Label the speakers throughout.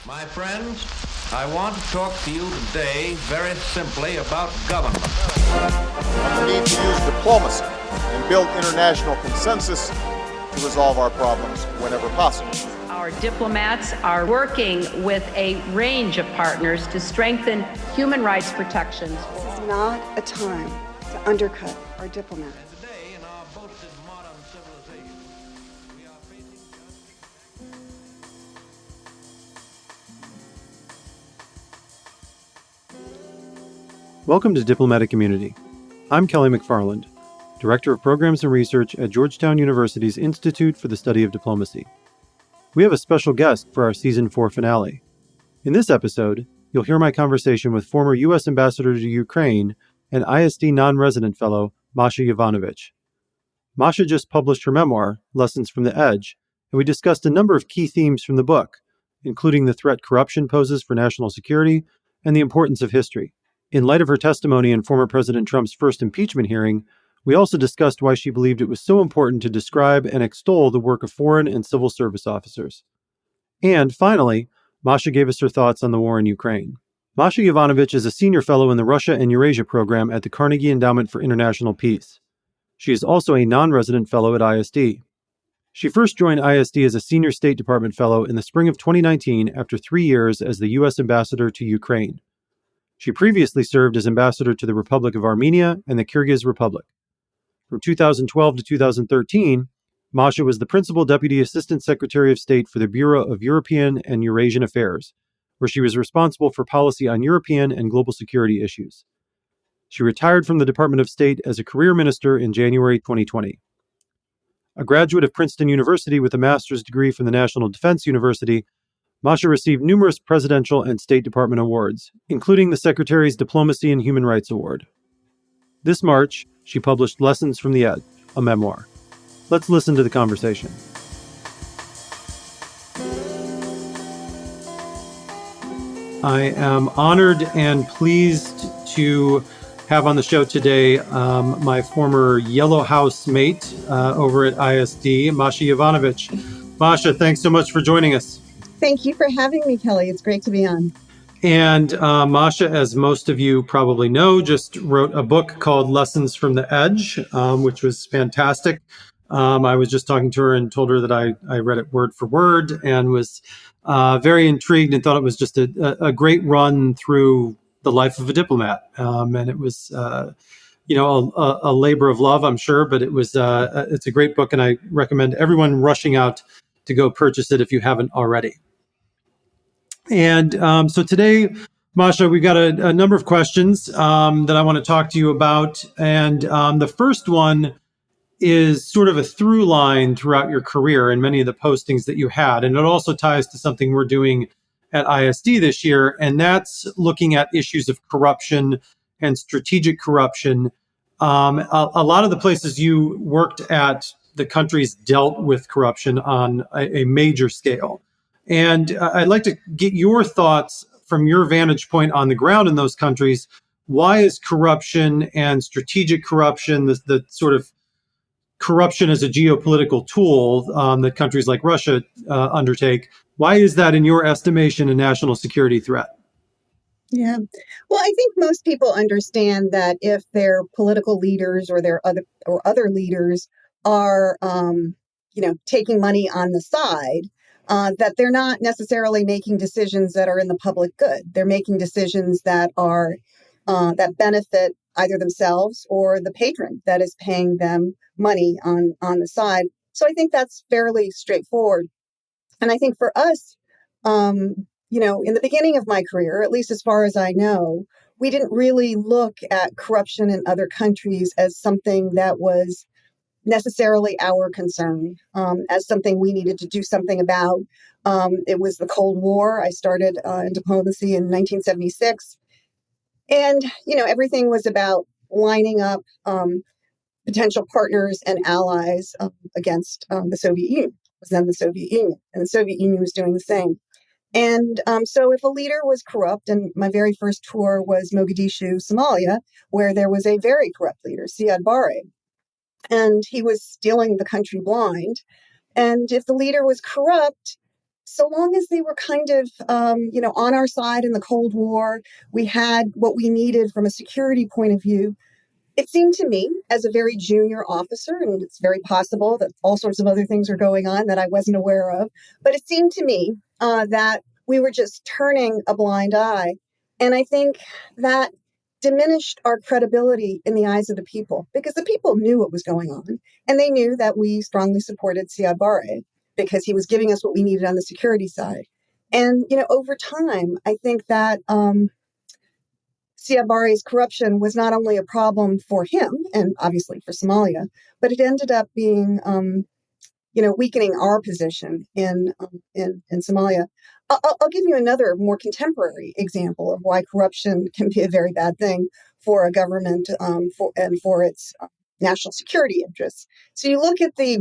Speaker 1: My friends, I want to talk to you today very simply about government.
Speaker 2: We need to use diplomacy and build international consensus to resolve our problems whenever possible.
Speaker 3: Our diplomats are working with a range of partners to strengthen human rights protections.
Speaker 4: This is not a time to undercut our diplomats.
Speaker 1: Today, in our boasted modern civilization, we are facing
Speaker 5: Welcome to Diplomatic Immunity. I'm Kelly McFarland, Director of Programs and Research at Georgetown University's Institute for the Study of Diplomacy. We have a special guest for our Season 4 finale. In this episode, you'll hear my conversation with former U.S. Ambassador to Ukraine and ISD non-resident fellow Masha Yovanovitch. Masha just published her memoir, Lessons from the Edge, and we discussed a number of key themes from the book, including the threat corruption poses for national security and the importance of history. In light of her testimony in former President Trump's first impeachment hearing, we also discussed why she believed it was so important to describe and extol the work of foreign and civil service officers. And finally, Masha gave us her thoughts on the war in Ukraine. Masha Yovanovitch is a senior fellow in the Russia and Eurasia Program at the Carnegie Endowment for International Peace. She is also a non-resident fellow at ISD. She first joined ISD as a senior State Department fellow in the spring of 2019 after 3 years as the U.S. ambassador to Ukraine. She previously served as ambassador to the Republic of Armenia and the Kyrgyz Republic. From 2012 to 2013, Masha was the Principal Deputy Assistant Secretary of State for the Bureau of European and Eurasian Affairs, where she was responsible for policy on European and global security issues. She retired from the Department of State as a career minister in January 2020. A graduate of Princeton University with a master's degree from the National Defense University, Masha received numerous presidential and State Department awards, including the Secretary's Diplomacy and Human Rights Award. This March, she published Lessons from the Edge, a memoir. Let's listen to the conversation. I am honored and pleased to have on the show today my former Yellow House mate over at ISD, Masha Yovanovitch. Masha, thanks so much for joining us.
Speaker 4: Thank you for having me, Kelly. It's great to be on.
Speaker 5: And Masha, as most of you probably know, just wrote a book called Lessons from the Edge, which was fantastic. I was just talking to her and told her that I read it word for word and was very intrigued and thought it was just a great run through the life of a diplomat. And it was, a labor of love, I'm sure, but it's a great book, and I recommend everyone rushing out to go purchase it if you haven't already. And so today, Masha, we've got a number of questions that I want to talk to you about. And the first one is sort of a through line throughout your career and many of the postings that you had. And it also ties to something we're doing at ISD this year, and that's looking at issues of corruption and strategic corruption. A lot of the places you worked at, the countries dealt with corruption on a major scale. And I'd like to get your thoughts from your vantage point on the ground in those countries. Why is corruption and strategic corruption, the sort of corruption as a geopolitical tool that countries like Russia undertake, why is that, in your estimation, a national security threat?
Speaker 4: Yeah. Well, I think most people understand that if their political leaders or their other leaders are, taking money on the side, that they're not necessarily making decisions that are in the public good. They're making decisions that are that benefit either themselves or the patron that is paying them money on the side. So I think that's fairly straightforward. And I think for us, in the beginning of my career, at least as far as I know, we didn't really look at corruption in other countries as something that was necessarily our concern, as something we needed to do something about. It was the Cold War. I started in diplomacy in 1976. And, everything was about lining up potential partners and allies against the Soviet Union. It was then the Soviet Union, and the Soviet Union was doing the same. And so if a leader was corrupt, and my very first tour was Mogadishu, Somalia, where there was a very corrupt leader, Siad Barre, and he was stealing the country blind. And if the leader was corrupt, so long as they were kind of, on our side in the Cold War, we had what we needed from a security point of view. It seemed to me, as a very junior officer, and it's very possible that all sorts of other things are going on that I wasn't aware of, but it seemed to me that we were just turning a blind eye. And I think that diminished our credibility in the eyes of the people, because the people knew what was going on, and they knew that we strongly supported Siad Barre because he was giving us what we needed on the security side. And, over time, I think that Siad Barre's corruption was not only a problem for him and obviously for Somalia, but it ended up being, weakening our position in Somalia. I'll give you another more contemporary example of why corruption can be a very bad thing for a government for its national security interests. So you look at the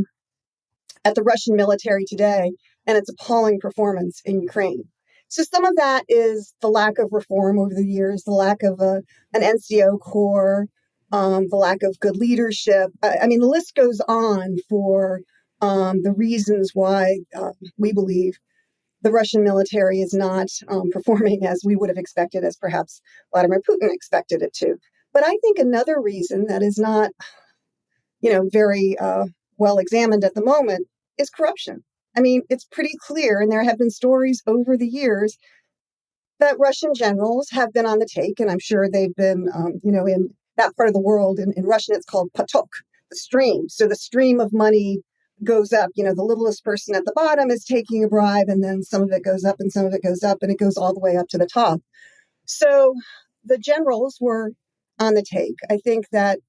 Speaker 4: Russian military today and its appalling performance in Ukraine. So some of that is the lack of reform over the years, the lack of an NCO corps, the lack of good leadership. I mean, the list goes on for the reasons why we believe the Russian military is not performing as we would have expected, as perhaps Vladimir Putin expected it to. But I think another reason that is not, very well examined at the moment is corruption. I mean, it's pretty clear, and there have been stories over the years that Russian generals have been on the take, and I'm sure they've been, in that part of the world. In Russian, it's called potok, the stream. So the stream of money goes up. The littlest person at the bottom is taking a bribe, and then some of it goes up and some of it goes up, and it goes all the way up to the top. So the generals were on the take. I think that,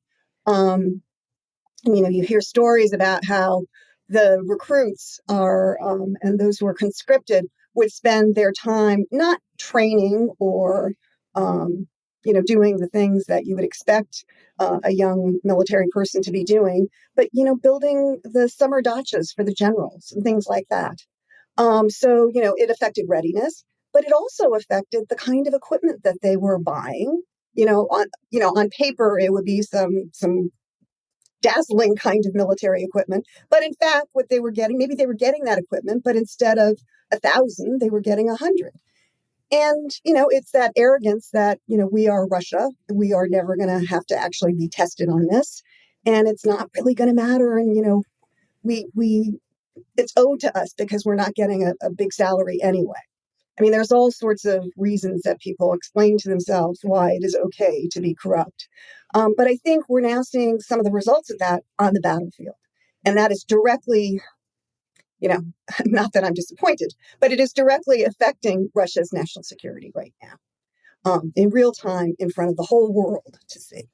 Speaker 4: you hear stories about how the recruits are, and those who are conscripted would spend their time not training or, doing the things that you would expect a young military person to be doing, but, building the summer dachas for the generals and things like that. So, it affected readiness, but it also affected the kind of equipment that they were buying. On paper, it would be some dazzling kind of military equipment. But in fact, what they were getting, maybe they were getting that equipment, but instead of 1,000, they were getting 100. And, it's that arrogance that, we are Russia. We are never going to have to actually be tested on this. And it's not really going to matter. And, it's owed to us because we're not getting a big salary anyway. I mean, there's all sorts of reasons that people explain to themselves why it is okay to be corrupt. But I think we're now seeing some of the results of that on the battlefield. And that is directly, not that I'm disappointed, but it is directly affecting Russia's national security right now, in real time in front of the whole world to see.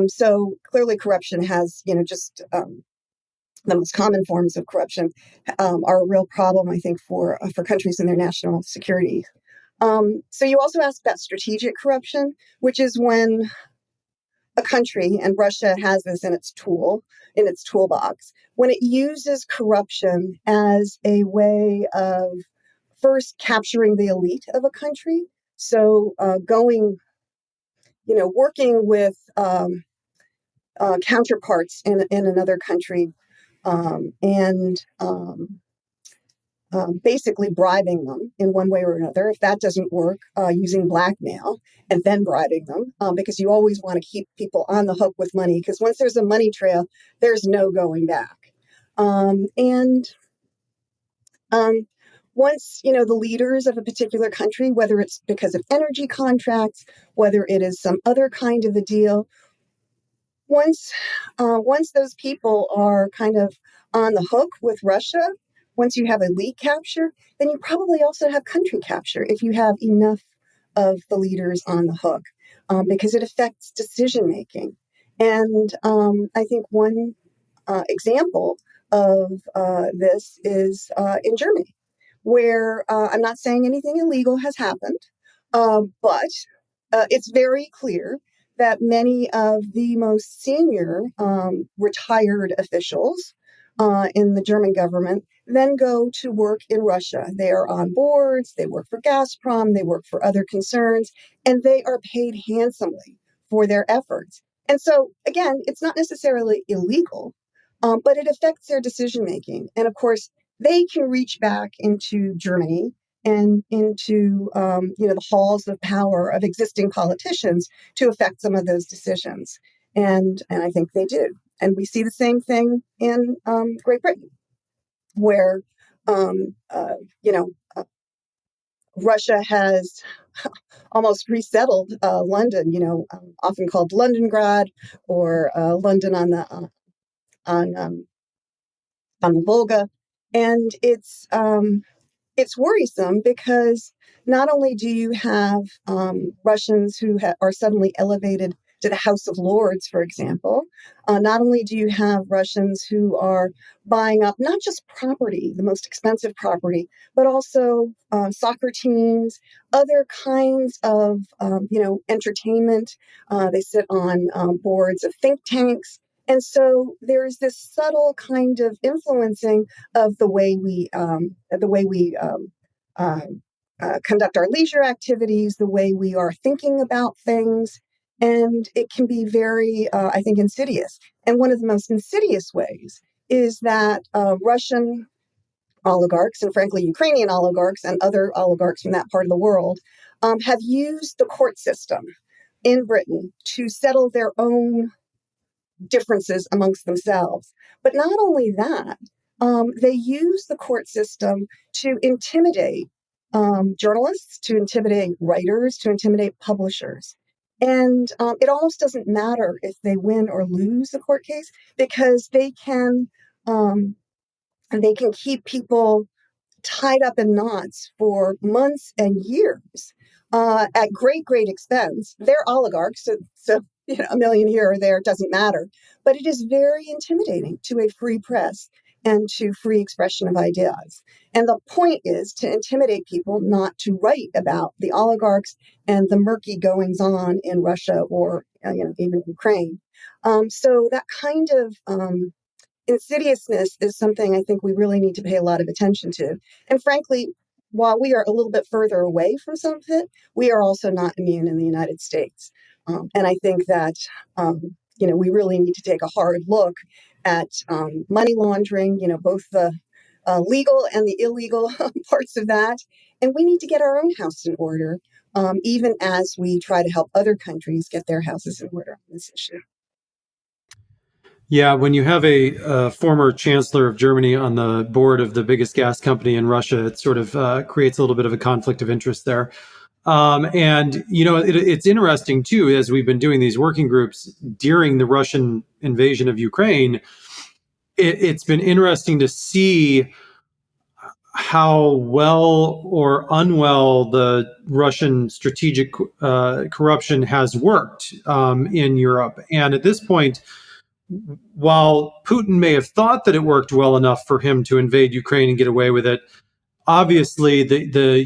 Speaker 4: So clearly corruption has, the most common forms of corruption are a real problem, I think, for countries in their national security. So you also asked about strategic corruption, which is when a country, and Russia has this in its toolbox, when it uses corruption as a way of first capturing the elite of a country. So working with counterparts in another country, and basically bribing them in one way or another. If that doesn't work, using blackmail and then bribing them, because you always want to keep people on the hook with money, because once there's a money trail, there's no going back. Once, the leaders of a particular country, whether it's because of energy contracts, whether it is some other kind of a deal, once those people are kind of on the hook with Russia, once you have elite capture, then you probably also have country capture if you have enough of the leaders on the hook, because it affects decision making. And I think one example of this is in Germany, where I'm not saying anything illegal has happened, but it's very clear that many of the most senior retired officials in the German government then go to work in Russia. They are on boards, they work for Gazprom, they work for other concerns, and they are paid handsomely for their efforts. And so, again, it's not necessarily illegal, but it affects their decision making. And of course, they can reach back into Germany and into the halls of power of existing politicians to affect some of those decisions. And I think they do. And we see the same thing in Great Britain, where um, uh, you know Russia has almost resettled London. Often called Londongrad, or London on on the Volga, and it's worrisome because not only do you have Russians who are suddenly elevated to the House of Lords, for example, not only do you have Russians who are buying up not just property, the most expensive property, but also soccer teams, other kinds of entertainment. They sit on boards of think tanks. And so there's this subtle kind of influencing of the way we uh, conduct our leisure activities, the way we are thinking about things, and it can be very, I think, insidious. And one of the most insidious ways is that Russian oligarchs, and frankly, Ukrainian oligarchs and other oligarchs from that part of the world, have used the court system in Britain to settle their own differences amongst themselves. But not only that, they use the court system to intimidate journalists, to intimidate writers, to intimidate publishers. And it almost doesn't matter if they win or lose the court case, because um, they can keep people tied up in knots for months and years at great expense. They're oligarchs, so a million here or there doesn't matter. But it is very intimidating to a free press and to free expression of ideas. And the point is to intimidate people not to write about the oligarchs and the murky goings on in Russia or even Ukraine. So that kind of insidiousness is something I think we really need to pay a lot of attention to. And frankly, while we are a little bit further away from some of it, we are also not immune in the United States. And I think that, we really need to take a hard look at money laundering, both the legal and the illegal parts of that. And we need to get our own house in order, even as we try to help other countries get their houses in order on this issue.
Speaker 5: Yeah, when you have a former chancellor of Germany on the board of the biggest gas company in Russia, it sort of creates a little bit of a conflict of interest there. And, it's interesting, too, as we've been doing these working groups during the Russian invasion of Ukraine, it's been interesting to see how well or unwell the Russian strategic corruption has worked in Europe. And at this point, while Putin may have thought that it worked well enough for him to invade Ukraine and get away with it, obviously the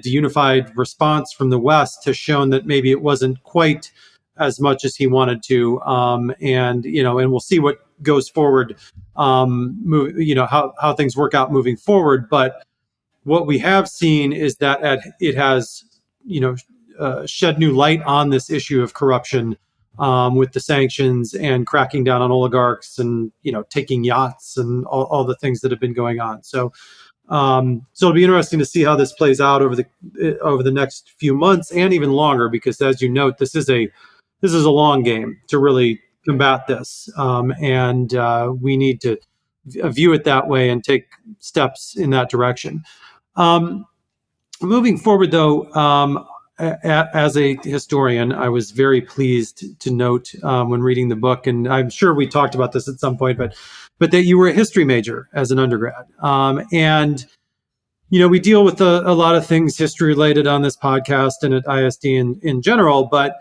Speaker 5: unified response from the West has shown that maybe it wasn't quite as much as he wanted to. And we'll see what goes forward, how things work out moving forward. But what we have seen is that it has, shed new light on this issue of corruption, with the sanctions and cracking down on oligarchs and, taking yachts and all the things that have been going on. So it'll be interesting to see how this plays out over the next few months and even longer, because as you note, this is a long game to really combat this. And we need to view it that way and take steps in that direction. Moving forward, though, as a historian, I was very pleased to note when reading the book, and I'm sure we talked about this at some point, but that you were a history major as an undergrad. And, we deal with a lot of things history related on this podcast and at ISD in general, but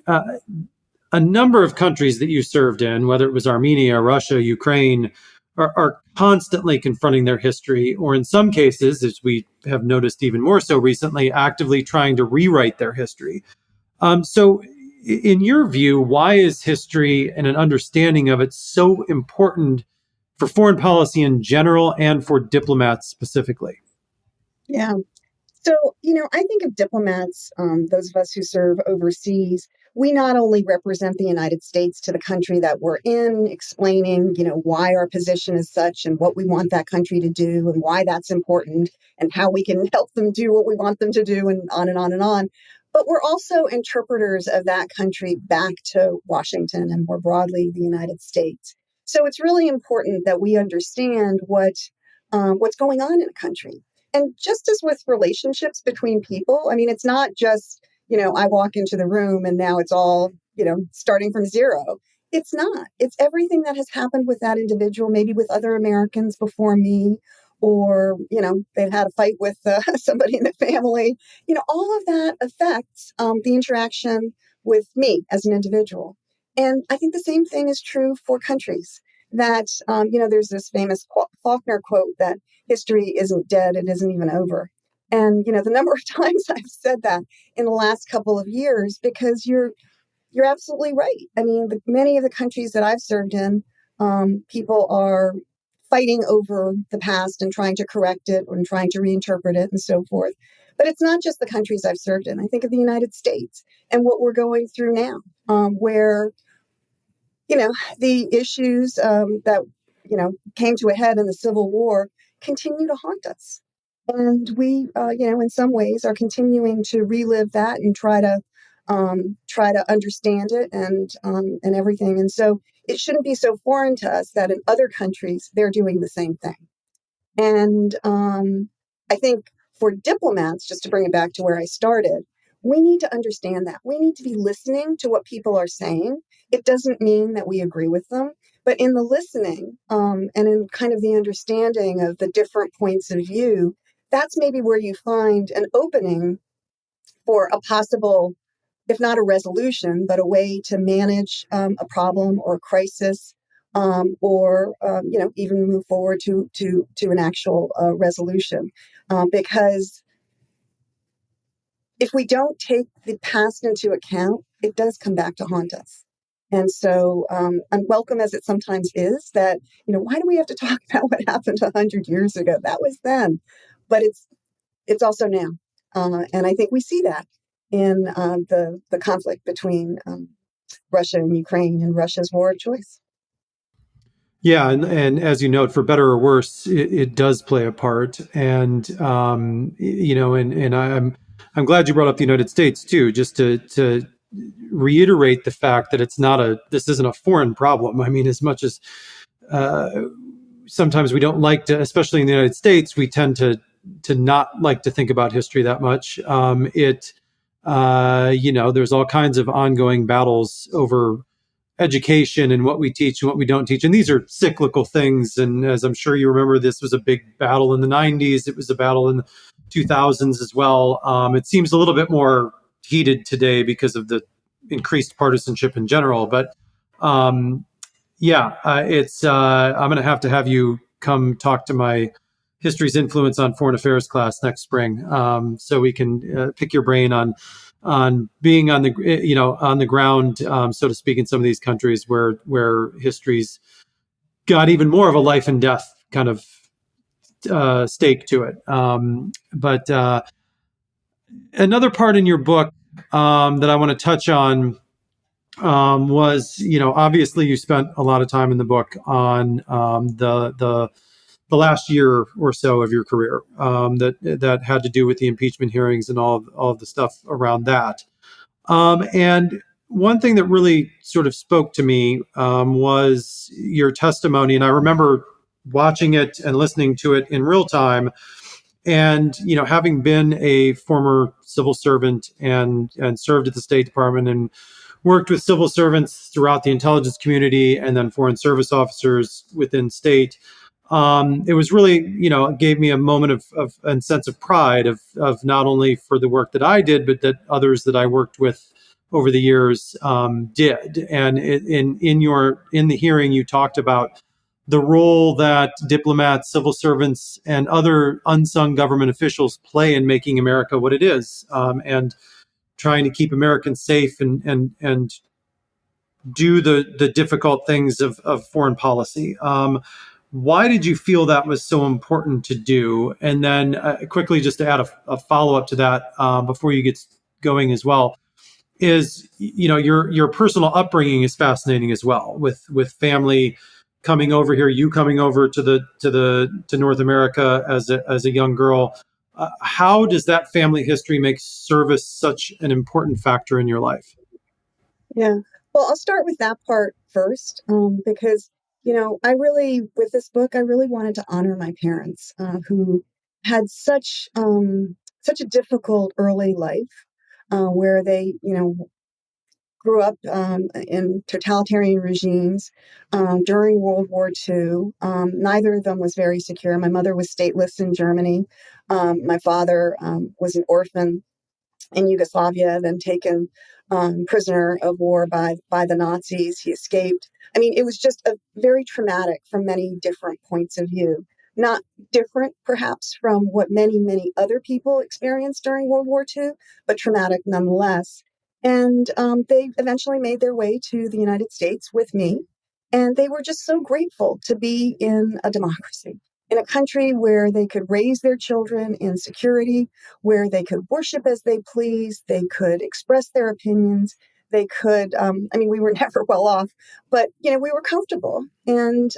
Speaker 5: a number of countries that you served in, whether it was Armenia, Russia, Ukraine, are constantly confronting their history, or in some cases, as we have noticed even more so recently, actively trying to rewrite their history. So in your view, why is history and an understanding of it so important for foreign policy in general and for diplomats specifically?
Speaker 4: Yeah. So, I think of diplomats, those of us who serve overseas, we not only represent the United States to the country that we're in, explaining, why our position is such and what we want that country to do and why that's important and how we can help them do what we want them to do and on and on and on. But we're also interpreters of that country back to Washington and more broadly, the United States. So it's really important that we understand what's going on in a country. And just as with relationships between people, I mean, it's not just, I walk into the room and now it's all, starting from zero. It's not. It's everything that has happened with that individual, maybe with other Americans before me, or, they've had a fight with somebody in the family. All of that affects the interaction with me as an individual. And I think the same thing is true for countries. That, there's this famous Faulkner quote that history isn't dead, it isn't even over. And, the number of times I've said that in the last couple of years, because you're absolutely right. I mean, many of the countries that I've served in, people are fighting over the past and trying to correct it and trying to reinterpret it and so forth. But it's not just the countries I've served in. I think of the United States and what we're going through now, where the issues that, came to a head in the Civil War continue to haunt us. And we, in some ways are continuing to relive that and try to understand it and everything. And so it shouldn't be so foreign to us that in other countries, they're doing the same thing. And I think for diplomats, just to bring it back to where I started, we need to understand that. We need to be listening to what people are saying. It doesn't mean that we agree with them, but in the listening and in kind of the understanding of the different points of view, that's maybe where you find an opening for a possible, if not a resolution, but a way to manage a problem or a crisis, or even move forward to an actual resolution. Because if we don't take the past into account, it does come back to haunt us. And so, unwelcome as it sometimes is, that, why do we have to talk about what happened 100 years ago? That was then, but it's also now. And I think we see that in the conflict between Russia and Ukraine and Russia's war of choice.
Speaker 5: Yeah, and as you note, for better or worse, it does play a part. And and I'm glad you brought up the United States too, just to reiterate the fact that this isn't a foreign problem. I mean, as much as sometimes we don't like to, especially in the United States, we tend to not like to think about history that much. There's all kinds of ongoing battles over education and what we teach and what we don't teach. And these are cyclical things. And as I'm sure you remember, this was a big battle in the 90s. It was a battle in the 2000s as well. It seems a little bit more heated today because of the increased partisanship in general. But I'm going to have you come talk to my history's influence on foreign affairs class next spring, so we can pick your brain on being on the ground, so to speak, in some of these countries where history's got even more of a life and death kind of stake to it. But another part in your book that I want to touch on was, obviously you spent a lot of time in the book on the last year or so of your career that had to do with the impeachment hearings and all of the stuff around that. And one thing that really sort of spoke to me was your testimony. And I remember watching it and listening to it in real time. And, having been a former civil servant and served at the State Department and worked with civil servants throughout the intelligence community and then foreign service officers within state, it was really, it gave me a moment of and sense of pride of not only for the work that I did, but that others that I worked with over the years did. And in the hearing, you talked about the role that diplomats, civil servants, and other unsung government officials play in making America what it is, and trying to keep Americans safe and do the difficult things of foreign policy. Why did you feel that was so important to do? And then quickly, just to add a follow-up to that before you get going as well, is, your personal upbringing is fascinating as well, with family coming over here, you coming over to North America as a young girl. How does that family history make service such an important factor in your life?
Speaker 4: Yeah. Well, I'll start with that part first, because, with this book, I really wanted to honor my parents, who had such a difficult early life, where they, grew up in totalitarian regimes during World War II. Neither of them was very secure. My mother was stateless in Germany. My father was an orphan in Yugoslavia, then taken prisoner of war by the Nazis. He escaped. I mean, it was just a very traumatic from many different points of view. Not different, perhaps, from what many other people experienced during World War II, but traumatic nonetheless. And they eventually made their way to the United States with me. And they were just so grateful to be in a democracy, in a country where they could raise their children in security, where they could worship as they pleased, they could express their opinions, they could. We were never well off, but we were comfortable, and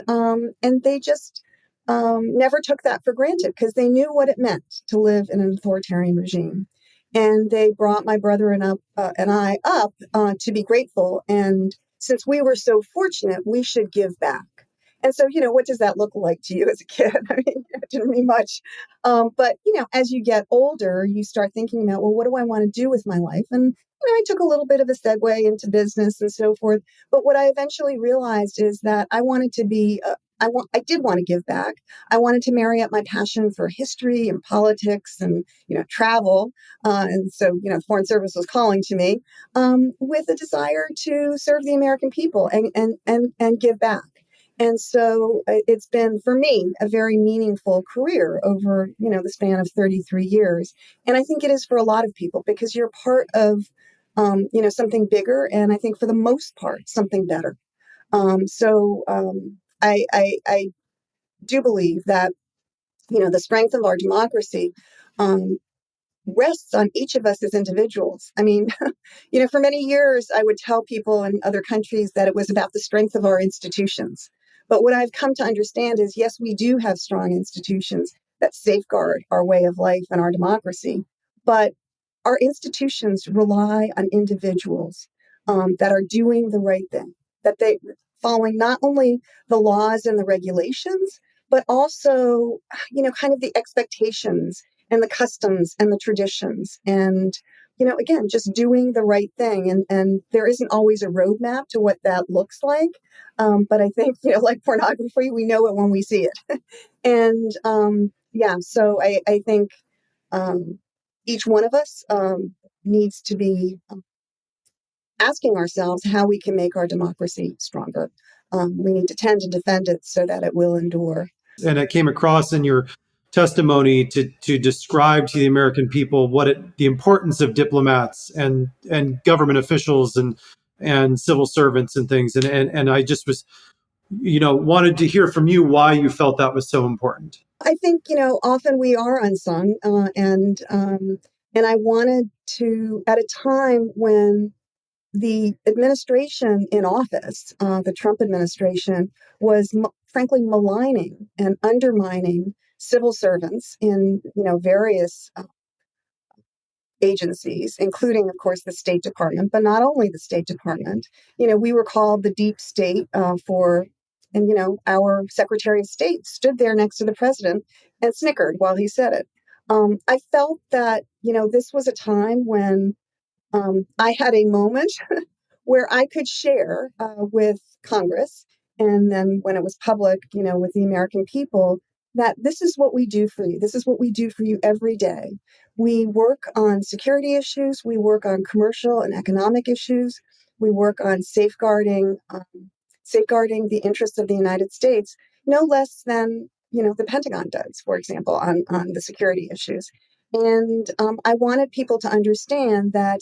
Speaker 4: they just never took that for granted because they knew what it meant to live in an authoritarian regime, and they brought my brother and I up to be grateful. And since we were so fortunate, we should give back. And so, what does that look like to you as a kid? I mean, it didn't mean much. But, as you get older, you start thinking about, well, what do I want to do with my life? And, I took a little bit of a segue into business and so forth. But what I eventually realized is that I wanted to be, I did want to give back. I wanted to marry up my passion for history and politics and, travel. And so, Foreign Service was calling to me with a desire to serve the American people and give back. And so it's been, for me, a very meaningful career over, the span of 33 years. And I think it is for a lot of people because you're part of, something bigger. And I think for the most part, something better. I do believe that, the strength of our democracy rests on each of us as individuals. I mean, for many years, I would tell people in other countries that it was about the strength of our institutions. But what I've come to understand is, yes, we do have strong institutions that safeguard our way of life and our democracy. But our institutions rely on individuals that are doing the right thing, that they following not only the laws and the regulations, but also, kind of the expectations and the customs and the traditions. And, again, just doing the right thing. And there isn't always a roadmap to what that looks like. But I think, like pornography, we know it when we see it. And so I think each one of us needs to be asking ourselves how we can make our democracy stronger. We need to tend to defend it so that it will endure.
Speaker 5: And it came across in your testimony to describe to the American people the importance of diplomats and government officials and civil servants and things. And I just was, wanted to hear from you why you felt that was so important.
Speaker 4: I think, often we are unsung, and I wanted to, at a time when the administration in office, the Trump administration, was frankly maligning and undermining civil servants in, various agencies, including, of course, the State Department, but not only the State Department. We were called the deep state and, our Secretary of State stood there next to the president and snickered while he said it. I felt that, this was a time when I had a moment where I could share with Congress, and then when it was public, with the American people, that this is what we do for you. This is what we do for you every day. We work on security issues. We work on commercial and economic issues. We work on safeguarding the interests of the United States, no less than, the Pentagon does, for example, on the security issues. And I wanted people to understand that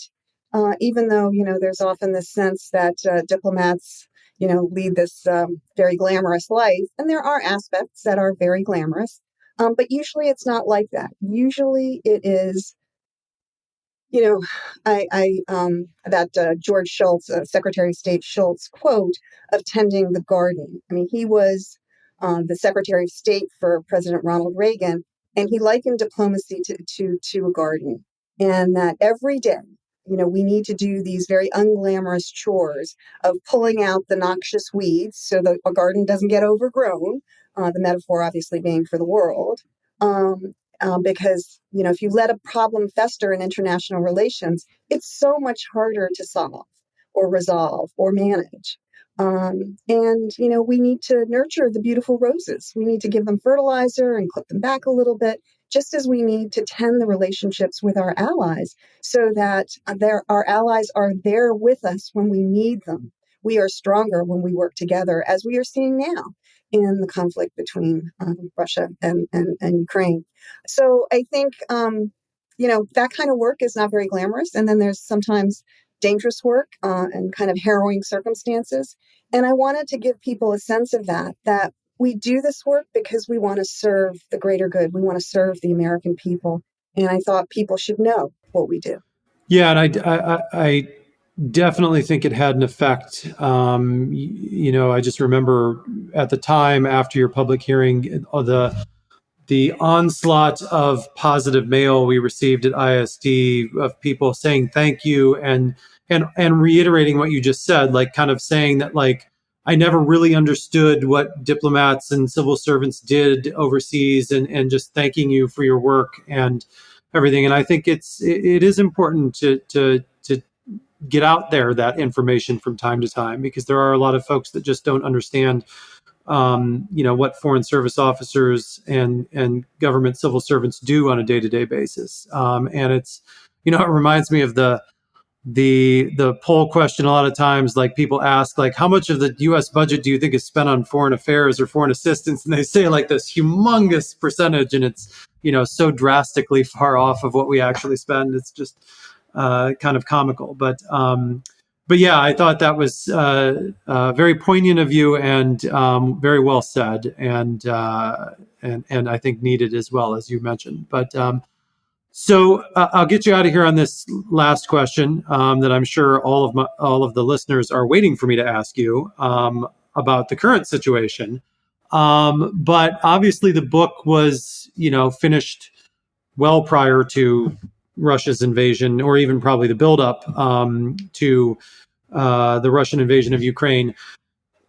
Speaker 4: even though, there's often this sense that diplomats, lead this very glamorous life. And there are aspects that are very glamorous, but usually it's not like that. Usually it is, that George Shultz, Secretary of State Shultz quote of tending the garden. I mean, he was the Secretary of State for President Ronald Reagan, and he likened diplomacy to a garden, and that every day, we need to do these very unglamorous chores of pulling out the noxious weeds so that a garden doesn't get overgrown, the metaphor obviously being for the world. Because, if you let a problem fester in international relations, it's so much harder to solve or resolve or manage. We need to nurture the beautiful roses. We need to give them fertilizer and clip them back a little bit, just as we need to tend the relationships with our allies so that our allies are there with us when we need them. We are stronger when we work together, as we are seeing now in the conflict between Russia and Ukraine. So I think, that kind of work is not very glamorous. And then there's sometimes dangerous work and kind of harrowing circumstances. And I wanted to give people a sense of that we do this work because we want to serve the greater good. We want to serve the American people. And I thought people should know what we do.
Speaker 5: Yeah, and I definitely think it had an effect. I just remember at the time after your public hearing, the onslaught of positive mail we received at ISD of people saying thank you and reiterating what you just said, like kind of saying that, like, I never really understood what diplomats and civil servants did overseas, and just thanking you for your work and everything. And I think it is important to get out there that information from time to time, because there are a lot of folks that just don't understand what foreign service officers and government civil servants do on a day-to-day basis. And it's, it reminds me of the poll question. A lot of times, like, people ask, like, how much of the U.S. budget do you think is spent on foreign affairs or foreign assistance? And they say, like, this humongous percentage, and it's, so drastically far off of what we actually spend. It's just kind of comical. But yeah, I thought that was very poignant of you, and very well said, and I think needed as well, as you mentioned. But so I'll get you out of here on this last question that I'm sure all of the listeners are waiting for me to ask you about the current situation. But obviously, the book was finished well prior to Russia's invasion, or even probably the buildup to the Russian invasion of Ukraine.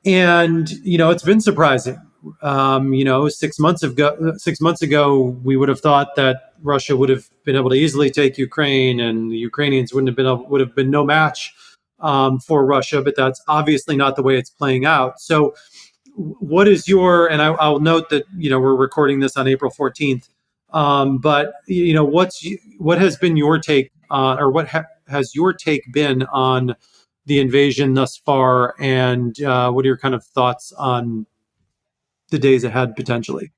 Speaker 5: And, it's been surprising. 6 months ago, we would have thought that Russia would have been able to easily take Ukraine, and the Ukrainians would have been no match for Russia. But that's obviously not the way it's playing out. So what is and I'll note that, we're recording this on April 14th. But, what has been your take or what has your take been on the invasion thus far? And what are your kind of thoughts on the days ahead, potentially?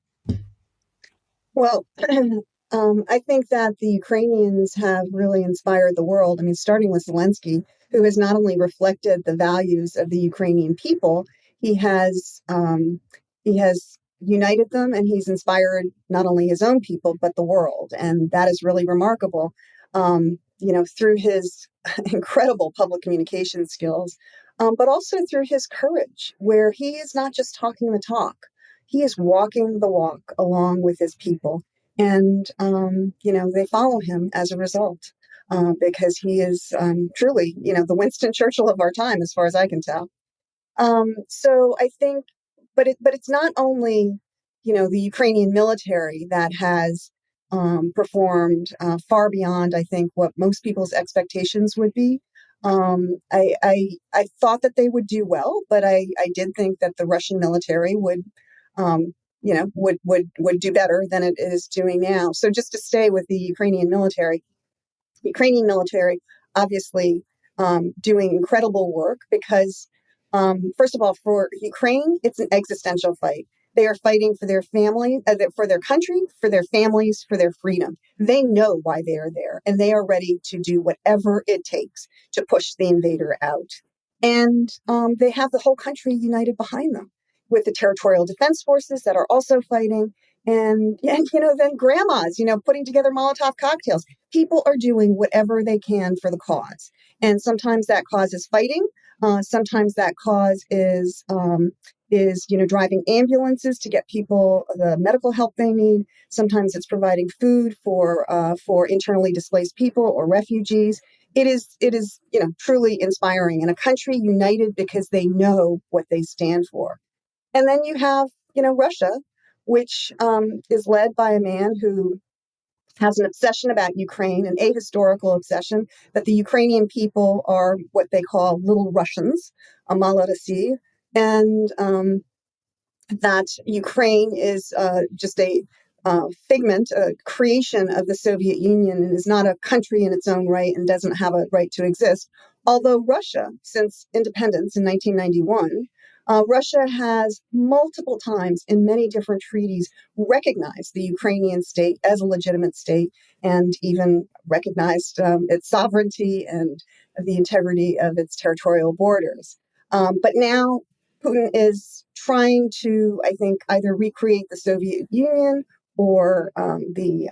Speaker 4: Well, I think that the Ukrainians have really inspired the world. I mean, starting with Zelensky, who has not only reflected the values of the Ukrainian people, he has united them, and he's inspired not only his own people but the world, and that is really remarkable. Through his incredible public communication skills, but also through his courage, where he is not just talking the talk. He is walking the walk along with his people. And, they follow him as a result, because he is truly, the Winston Churchill of our time, as far as I can tell. So I think, but it's not only, the Ukrainian military that has performed far beyond, I think, what most people's expectations would be. I thought that they would do well, but I did think that the Russian military would do better than it is doing now. So just to stay with the Ukrainian military obviously doing incredible work, because first of all, for Ukraine, it's an existential fight. They are fighting for their family, for their country, for their families, for their freedom. They know why they are there, and they are ready to do whatever it takes to push the invader out. And they have the whole country united behind them with the territorial defense forces that are also fighting. And then grandmas, putting together Molotov cocktails. People are doing whatever they can for the cause. And sometimes that cause is fighting. Sometimes that cause is driving ambulances to get people the medical help they need. Sometimes it's providing food for internally displaced people or refugees. It is truly inspiring, and a country united because they know what they stand for. And then you have Russia, which is led by a man who has an obsession about Ukraine, an ahistorical obsession that the Ukrainian people are what they call little Russians, Malorossii, and that Ukraine is just a figment, a creation of the Soviet Union, and is not a country in its own right and doesn't have a right to exist. Although Russia, since independence in 1991, Russia has multiple times in many different treaties recognized the Ukrainian state as a legitimate state and even recognized its sovereignty and the integrity of its territorial borders. But now Putin is trying to, I think, either recreate the Soviet Union or the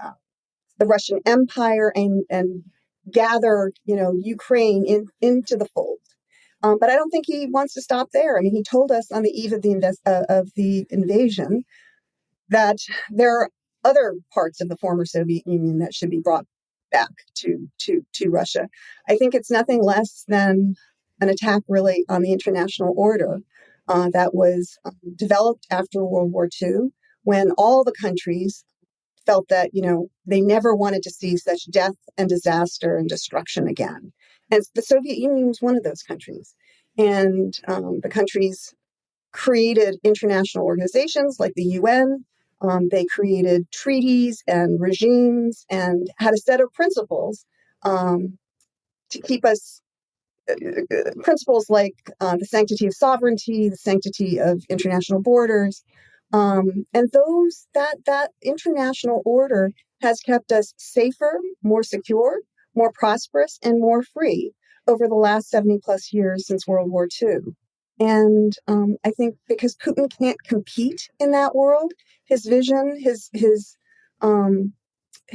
Speaker 4: Russian Empire and gather, Ukraine into the fold. But I don't think he wants to stop there. I mean, he told us on the eve of the invasion that there are other parts of the former Soviet Union that should be brought back to Russia. I think it's nothing less than an attack, really, on the international order that was developed after World War II, when all the countries felt that, they never wanted to see such death and disaster and destruction again. And the Soviet Union was one of those countries. And the countries created international organizations like the UN. They created treaties and regimes and had a set of principles to keep us, principles like the sanctity of sovereignty, the sanctity of international borders. And that international order has kept us safer, more secure, more prosperous, and more free over the last 70 plus years since World War II. And I think because Putin can't compete in that world, his vision, his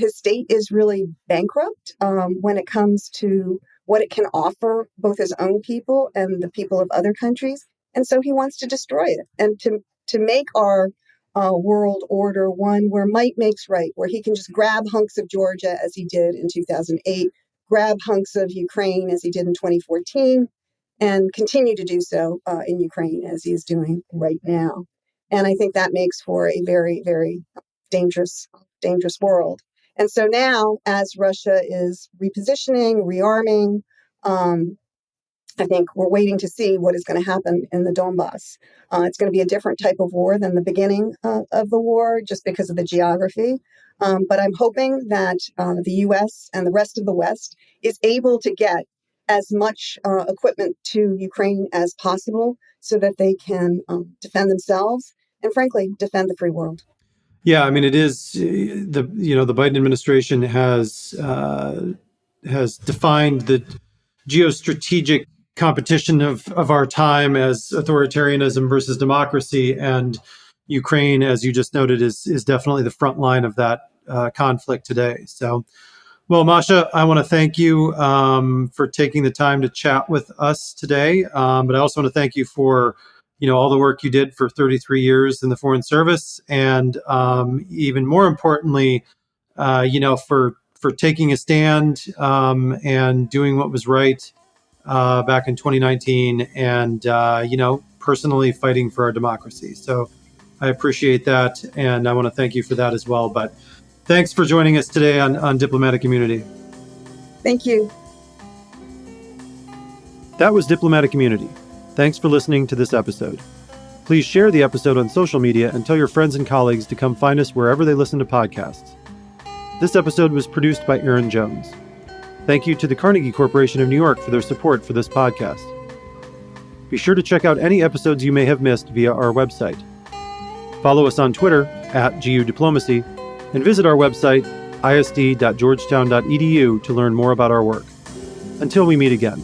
Speaker 4: state is really bankrupt when it comes to what it can offer both his own people and the people of other countries. And so he wants to destroy it and to make our world order one where might makes right, where he can just grab hunks of Georgia as he did in 2008, grab hunks of Ukraine as he did in 2014, and continue to do so in Ukraine as he is doing right now. And I think that makes for a very, very dangerous world. And so now, as Russia is repositioning, rearming, I think we're waiting to see what is going to happen in the Donbass. It's going to be a different type of war than the beginning of the war, just because of the geography. But I'm hoping that the U.S. and the rest of the West is able to get as much equipment to Ukraine as possible so that they can defend themselves and, frankly, defend the free world.
Speaker 5: Yeah, I mean, it is the Biden administration has defined the geostrategic competition of our time as authoritarianism versus democracy, and Ukraine, as you just noted, is definitely the front line of that conflict today. So, well, Masha, I want to thank you for taking the time to chat with us today, but I also want to thank you for all the work you did for 33 years in the Foreign Service, and even more importantly, for taking a stand and doing what was right back in 2019, and personally fighting for our democracy. So I appreciate that, and I want to thank you for that as well. But thanks for joining us today on Diplomatic Immunity.
Speaker 4: Thank you.
Speaker 5: That was Diplomatic Immunity. Thanks for listening to this episode. Please share the episode on social media and tell your friends and colleagues to come find us wherever they listen to podcasts. This episode was produced by Aaron Jones. Thank you to the Carnegie Corporation of New York for their support for this podcast. Be sure to check out any episodes you may have missed via our website. Follow us on Twitter @GUDiplomacy and visit our website isd.georgetown.edu to learn more about our work. Until we meet again.